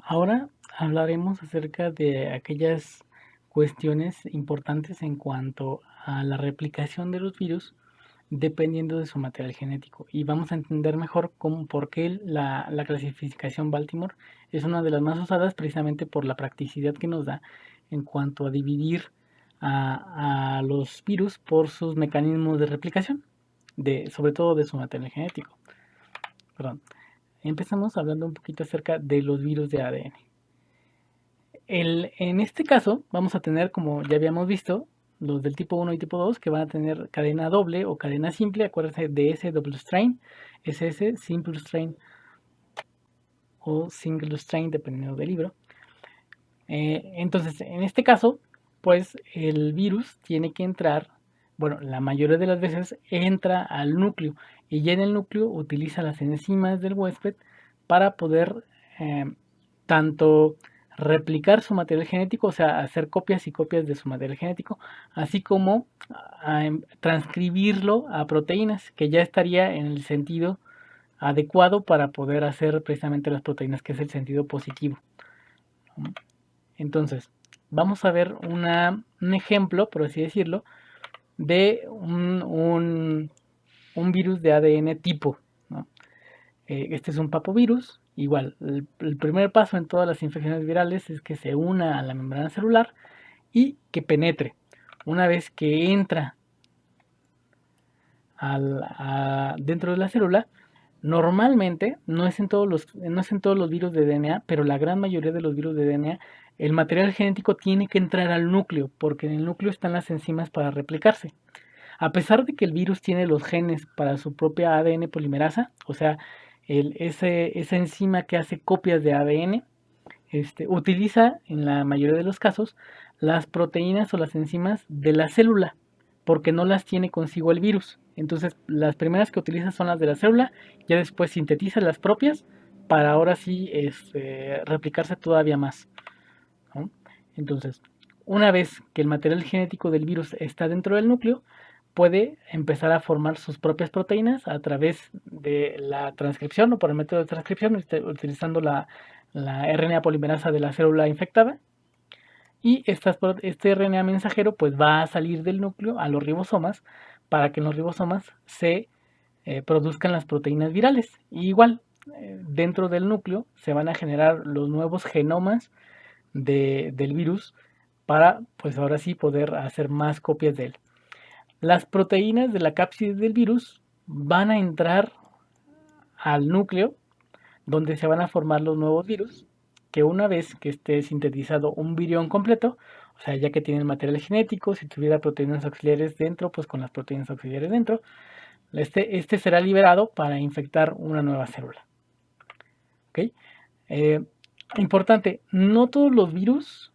Ahora hablaremos acerca de aquellas cuestiones importantes en cuanto a la replicación de los virus dependiendo de su material genético. Y vamos a entender mejor por qué la clasificación Baltimore es una de las más usadas precisamente por la practicidad que nos da en cuanto a dividir a los virus por sus mecanismos de replicación, sobre todo de su material genético. Perdón. Empezamos hablando un poquito acerca de los virus de ADN. En este caso vamos a tener, como ya habíamos visto, los del tipo 1 y tipo 2 que van a tener cadena doble o cadena simple. Acuérdense de ese double strain, SS, simple strain o single strain dependiendo del libro. Entonces, en este caso, pues el virus tiene que entrar, bueno, la mayoría de las veces entra al núcleo y ya en el núcleo utiliza las enzimas del huésped para poder tanto replicar su material genético, o sea, hacer copias y copias de su material genético, así como transcribirlo a proteínas, que ya estaría en el sentido adecuado para poder hacer precisamente las proteínas, que es el sentido positivo. Entonces, vamos a ver un ejemplo, por así decirlo, de un virus de ADN tipo, ¿no? Este es un papovirus. Igual, el primer paso en todas las infecciones virales es que se una a la membrana celular y que penetre. Una vez que entra dentro de la célula, normalmente no es en todos los virus de DNA, pero la gran mayoría de los virus de DNA, el material genético tiene que entrar al núcleo, porque en el núcleo están las enzimas para replicarse. A pesar de que el virus tiene los genes para su propia ADN polimerasa, o sea, esa enzima que hace copias de ADN, utiliza en la mayoría de los casos las proteínas o las enzimas de la célula, porque no las tiene consigo el virus. Entonces, las primeras que utiliza son las de la célula, ya después sintetiza las propias para ahora sí replicarse todavía más, ¿no? Entonces, una vez que el material genético del virus está dentro del núcleo, puede empezar a formar sus propias proteínas a través de la transcripción o por el método de transcripción, utilizando la RNA polimerasa de la célula infectada. Y este RNA mensajero pues va a salir del núcleo a los ribosomas para que en los ribosomas se produzcan las proteínas virales. Y igual, dentro del núcleo se van a generar los nuevos genomas del virus para pues ahora sí poder hacer más copias de él. Las proteínas de la cápside del virus van a entrar al núcleo donde se van a formar los nuevos virus, que una vez que esté sintetizado un virión completo, o sea, ya que tiene el material genético, si tuviera proteínas auxiliares dentro, pues con las proteínas auxiliares dentro, este será liberado para infectar una nueva célula. ¿Okay? Importante, no todos los virus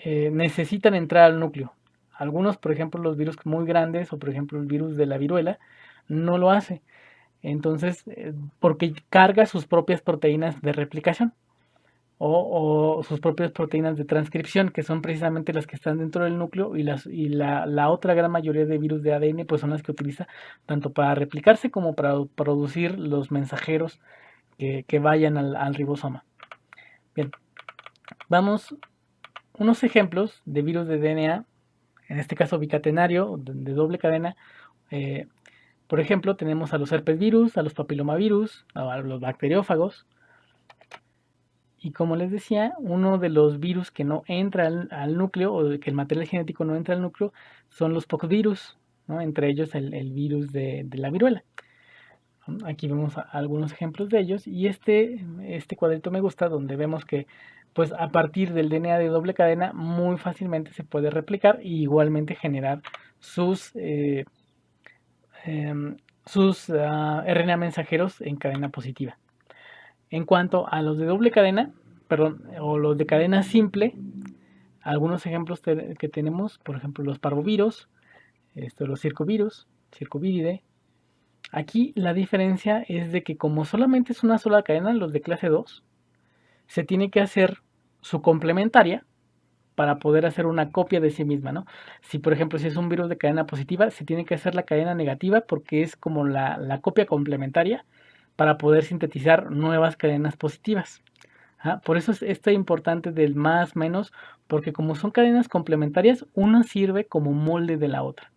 necesitan entrar al núcleo. Algunos, por ejemplo, los virus muy grandes o por ejemplo el virus de la viruela, no lo hace. Entonces, porque carga sus propias proteínas de replicación o sus propias proteínas de transcripción, que son precisamente las que están dentro del núcleo, y la otra gran mayoría de virus de ADN pues son las que utiliza tanto para replicarse como para producir los mensajeros que vayan al ribosoma. Bien, vamos unos ejemplos de virus de DNA, en este caso bicatenario, de doble cadena. Por ejemplo, tenemos a los herpesvirus, a los papilomavirus, a los bacteriófagos. Y como les decía, uno de los virus que no entra al núcleo, o que el material genético no entra al núcleo, son los poxvirus, ¿no? Entre ellos el virus de la viruela. Aquí vemos algunos ejemplos de ellos. Y este cuadrito me gusta, donde vemos que pues a partir del DNA de doble cadena muy fácilmente se puede replicar y igualmente generar sus RNA mensajeros en cadena positiva. En cuanto a los de doble cadena, perdón, o los de cadena simple, algunos ejemplos que tenemos, por ejemplo, los parvovirus, los circoviridae. Aquí la diferencia es de que como solamente es una sola cadena, los de clase 2, se tiene que hacer su complementaria para poder hacer una copia de sí misma, ¿no? Si por ejemplo si es un virus de cadena positiva, se tiene que hacer la cadena negativa porque es como la copia complementaria para poder sintetizar nuevas cadenas positivas. Ajá, por eso es esto importante del más menos, porque como son cadenas complementarias, una sirve como molde de la otra.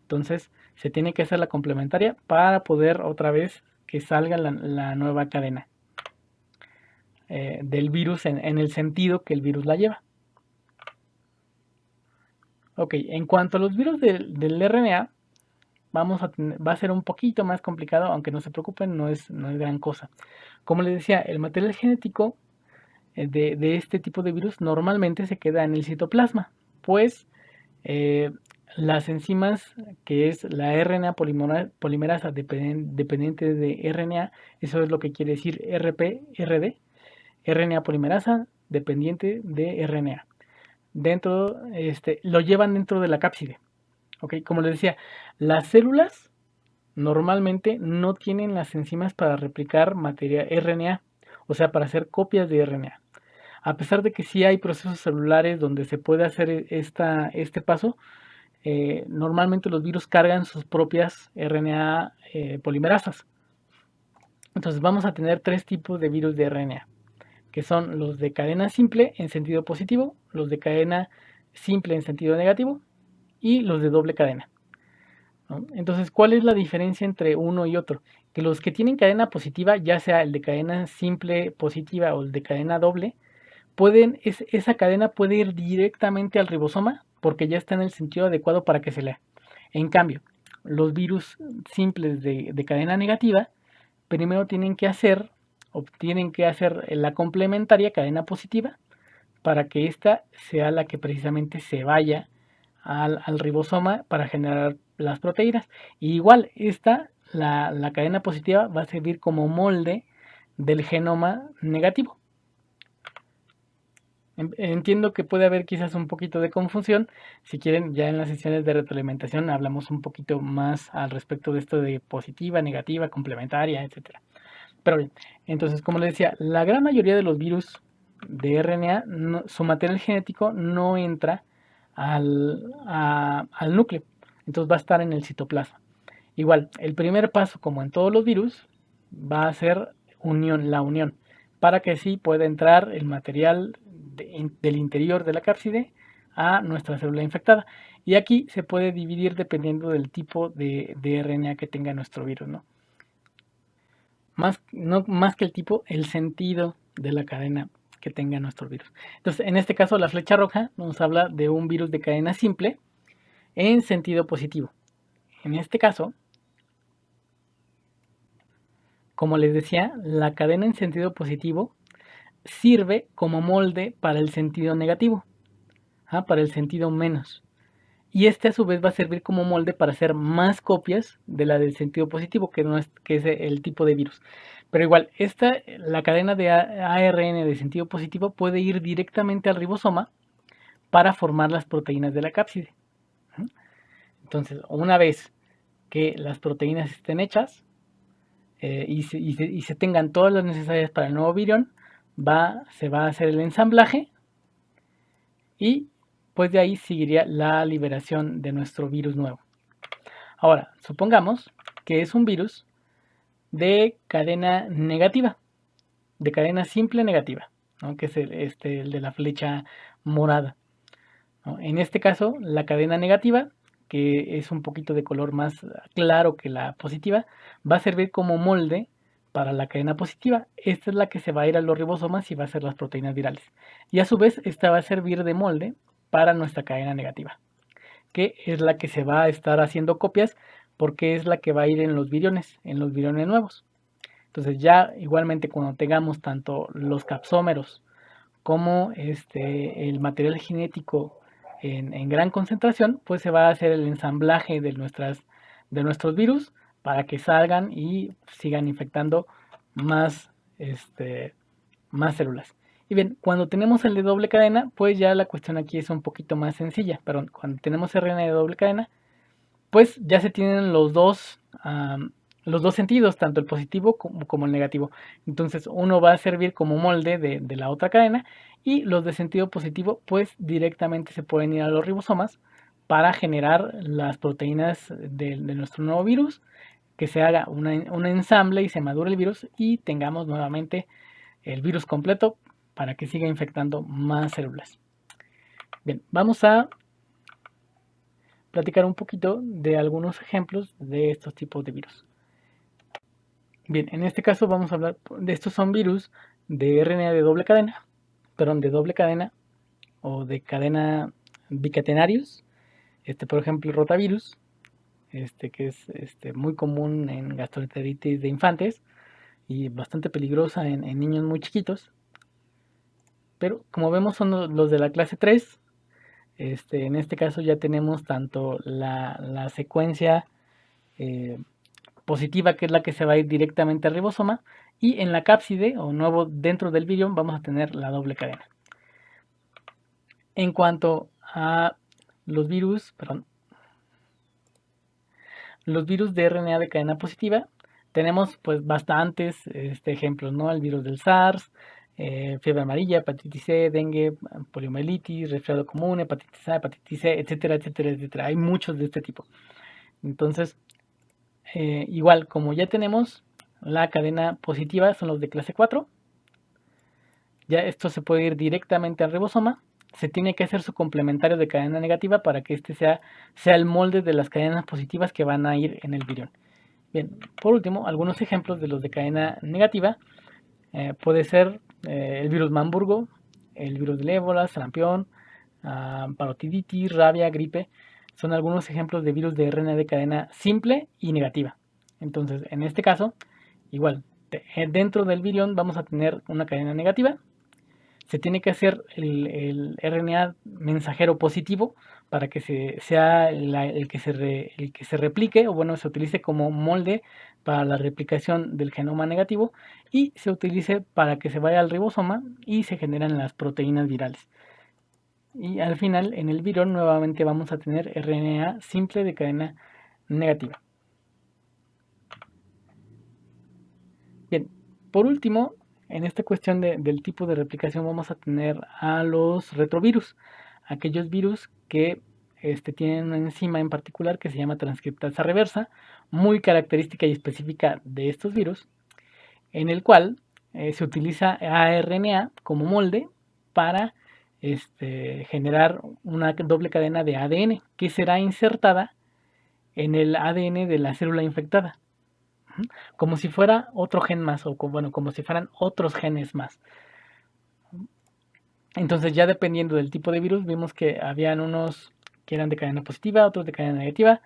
Entonces se tiene que hacer la complementaria para poder otra vez que salga la nueva cadena del virus en el sentido que el virus la lleva. Ok, en cuanto a los virus del RNA, va a ser un poquito más complicado, aunque no se preocupen, no es gran cosa. Como les decía, el material genético de este tipo de virus normalmente se queda en el citoplasma, pues eh, las enzimas, que es la RNA polimerasa dependiente de RNA, eso es lo que quiere decir RP-RD, RNA polimerasa dependiente de RNA. Lo llevan dentro de la cápside. ¿Ok? Como les decía, las células normalmente no tienen las enzimas para replicar materia RNA, o sea, para hacer copias de RNA. A pesar de que sí hay procesos celulares donde se puede hacer este paso, normalmente los virus cargan sus propias RNA polimerasas. Entonces vamos a tener tres tipos de virus de RNA, que son los de cadena simple en sentido positivo, los de cadena simple en sentido negativo y los de doble cadena, ¿no? Entonces, ¿cuál es la diferencia entre uno y otro? Que los que tienen cadena positiva, ya sea el de cadena simple positiva o el de cadena doble, esa cadena puede ir directamente al ribosoma porque ya está en el sentido adecuado para que se lea. En cambio, los virus simples de cadena negativa primero tienen que hacer la complementaria cadena positiva para que ésta sea la que precisamente se vaya al ribosoma para generar las proteínas. Y igual, la cadena positiva va a servir como molde del genoma negativo. Entiendo que puede haber quizás un poquito de confusión. Si quieren, ya en las sesiones de retroalimentación hablamos un poquito más al respecto de esto de positiva, negativa, complementaria, etcétera. Pero bien, entonces, como les decía, la gran mayoría de los virus de RNA, su material genético no entra al núcleo, entonces va a estar en el citoplasma. Igual, el primer paso, como en todos los virus, va a ser la unión, para que así pueda entrar el material del interior de la cápside a nuestra célula infectada. Y aquí se puede dividir dependiendo del tipo de RNA que tenga nuestro virus, ¿no? No más que el tipo, el sentido de la cadena que tenga nuestro virus. Entonces, en este caso, la flecha roja nos habla de un virus de cadena simple en sentido positivo. En este caso, como les decía, la cadena en sentido positivo sirve como molde para el sentido negativo, para el sentido menos. Y este a su vez va a servir como molde para hacer más copias de la del sentido positivo, que es el tipo de virus. Pero igual, la cadena de ARN de sentido positivo puede ir directamente al ribosoma para formar las proteínas de la cápside. Entonces, una vez que las proteínas estén hechas y se tengan todas las necesarias para el nuevo virión, se va a hacer el ensamblaje y pues de ahí seguiría la liberación de nuestro virus nuevo. Ahora, supongamos que es un virus de cadena negativa, de cadena simple negativa, ¿no? Que es el de la flecha morada, ¿no? En este caso, la cadena negativa, que es un poquito de color más claro que la positiva, va a servir como molde para la cadena positiva. Esta es la que se va a ir a los ribosomas y va a ser las proteínas virales. Y a su vez, esta va a servir de molde para nuestra cadena negativa, que es la que se va a estar haciendo copias porque es la que va a ir en los viriones nuevos. Entonces ya igualmente cuando tengamos tanto los capsómeros como el material genético en gran concentración, pues se va a hacer el ensamblaje de nuestros virus para que salgan y sigan infectando más, más células. Y bien, cuando tenemos el de doble cadena, pues ya la cuestión aquí es un poquito más sencilla. Perdón, cuando tenemos RNA de doble cadena, pues ya se tienen los dos sentidos, tanto el positivo como el negativo. Entonces uno va a servir como molde de la otra cadena y los de sentido positivo pues directamente se pueden ir a los ribosomas para generar las proteínas de nuestro nuevo virus, que se haga un ensamble y se madure el virus y tengamos nuevamente el virus completo para que siga infectando más células. Bien, vamos a platicar un poquito de algunos ejemplos de estos tipos de virus. Bien, en este caso vamos a hablar de estos son virus de RNA de doble cadena, perdón, de doble cadena o de cadena bicatenarios. Por ejemplo, el rotavirus, que es muy común en gastroenteritis de infantes y bastante peligrosa en niños muy chiquitos. Pero como vemos son los de la clase 3. En este caso ya tenemos tanto la secuencia positiva, que es la que se va a ir directamente al ribosoma, y en la cápside o nuevo dentro del virión vamos a tener la doble cadena. En cuanto a los virus, los virus de RNA de cadena positiva, tenemos pues bastantes ejemplos, ¿no? El virus del SARS, fiebre amarilla, hepatitis C, dengue, poliomielitis, resfriado común, hepatitis A, hepatitis C, etcétera, etcétera, etcétera. Hay muchos de este tipo. Entonces, igual, como ya tenemos la cadena positiva, son los de clase 4. Ya esto se puede ir directamente al ribosoma. Se tiene que hacer su complementario de cadena negativa para que este sea el molde de las cadenas positivas que van a ir en el virión. Bien, por último, algunos ejemplos de los de cadena negativa. Puede ser el virus Marburgo, el virus del ébola, sarampión, parotiditis, rabia, gripe. Son algunos ejemplos de virus de RNA de cadena simple y negativa. Entonces, en este caso, igual, dentro del virión vamos a tener una cadena negativa. Se tiene que hacer el RNA mensajero positivo para que sea el que se replique, o bueno, se utilice como molde para la replicación del genoma negativo, y se utilice para que se vaya al ribosoma y se generan las proteínas virales. Y al final, en el virión, nuevamente vamos a tener RNA simple de cadena negativa. Bien, por último, en esta cuestión del tipo de replicación vamos a tener a los retrovirus, aquellos virus que tienen una enzima en particular que se llama transcriptasa reversa, muy característica y específica de estos virus, en el cual se utiliza ARNA como molde para generar una doble cadena de ADN que será insertada en el ADN de la célula infectada, como si fuera otro gen más, o como si fueran otros genes más. Entonces, ya dependiendo del tipo de virus, vimos que habían unos que eran de cadena positiva, otros de cadena negativa.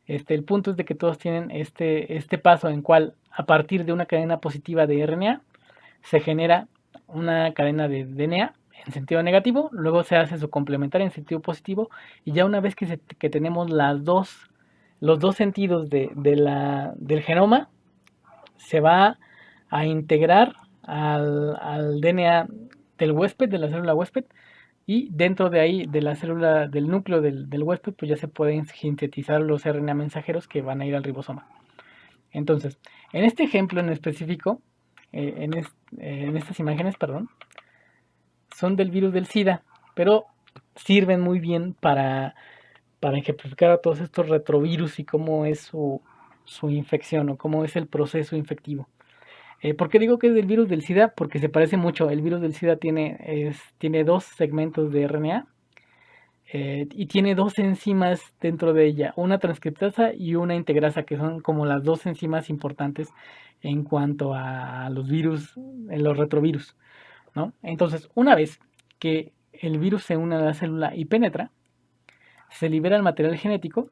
El punto es de que todos tienen este paso en cual, a partir de una cadena positiva de RNA, se genera una cadena de DNA en sentido negativo, luego se hace su complementaria en sentido positivo, y ya una vez que tenemos los dos sentidos del genoma, se va a integrar al DNA del huésped, de la célula huésped, y dentro de ahí, de la célula, del núcleo del huésped, pues ya se pueden sintetizar los RNA mensajeros que van a ir al ribosoma. Entonces, en este ejemplo en específico, en estas imágenes, son del virus del SIDA, pero sirven muy bien para ejemplificar a todos estos retrovirus y cómo es su infección o cómo es el proceso infectivo. ¿Por qué digo que es del virus del SIDA? Porque se parece mucho. El virus del SIDA tiene dos segmentos de RNA y tiene dos enzimas dentro de ella, una transcriptasa y una integrasa, que son como las dos enzimas importantes en cuanto a los virus, en los retrovirus, ¿no? Entonces, una vez que el virus se une a la célula y penetra, se libera el material genético,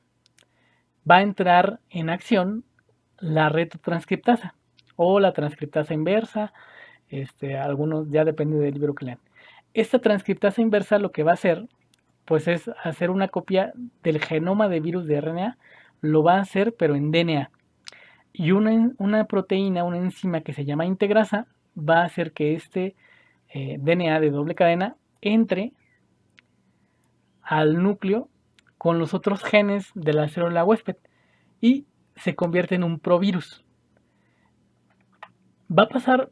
va a entrar en acción la retrotranscriptasa o la transcriptasa inversa, algunos ya depende del libro que lean. Esta transcriptasa inversa lo que va a hacer, pues es hacer una copia del genoma de virus de RNA, lo va a hacer pero en DNA. Y una proteína, una enzima que se llama integrasa, va a hacer que DNA de doble cadena entre al núcleo con los otros genes de la célula huésped y se convierte en un provirus.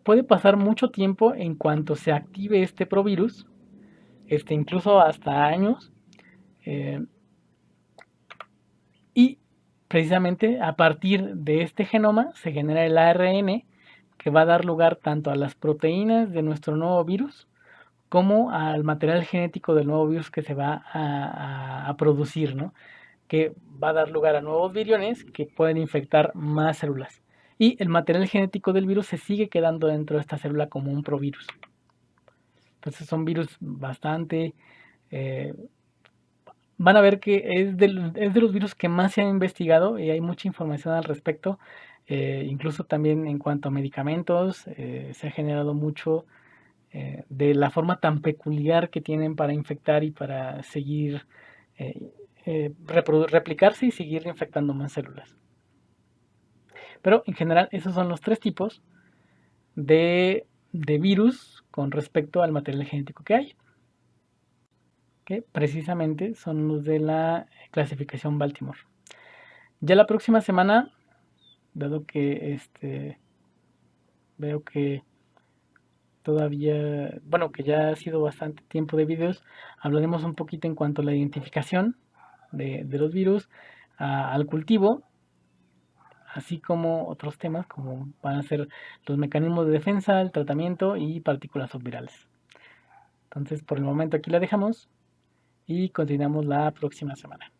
Puede pasar mucho tiempo en cuanto se active este provirus, incluso hasta años, y precisamente a partir de este genoma se genera el ARN que va a dar lugar tanto a las proteínas de nuestro nuevo virus como al material genético del nuevo virus que se va a producir, ¿no? Que va a dar lugar a nuevos viriones que pueden infectar más células. Y el material genético del virus se sigue quedando dentro de esta célula como un provirus. Entonces son virus bastante... eh, van a ver que es de los virus que más se han investigado y hay mucha información al respecto. Incluso también en cuanto a medicamentos, se ha generado mucho de la forma tan peculiar que tienen para infectar y para seguir replicarse y seguir infectando más células. Pero en general esos son los tres tipos de virus con respecto al material genético que hay, que precisamente son los de la clasificación Baltimore. Ya la próxima semana, dado que veo que todavía, bueno, que ya ha sido bastante tiempo de videos, hablaremos un poquito en cuanto a la identificación de los virus, al cultivo, así como otros temas como van a ser los mecanismos de defensa, el tratamiento y partículas subvirales. Entonces, por el momento aquí la dejamos y continuamos la próxima semana.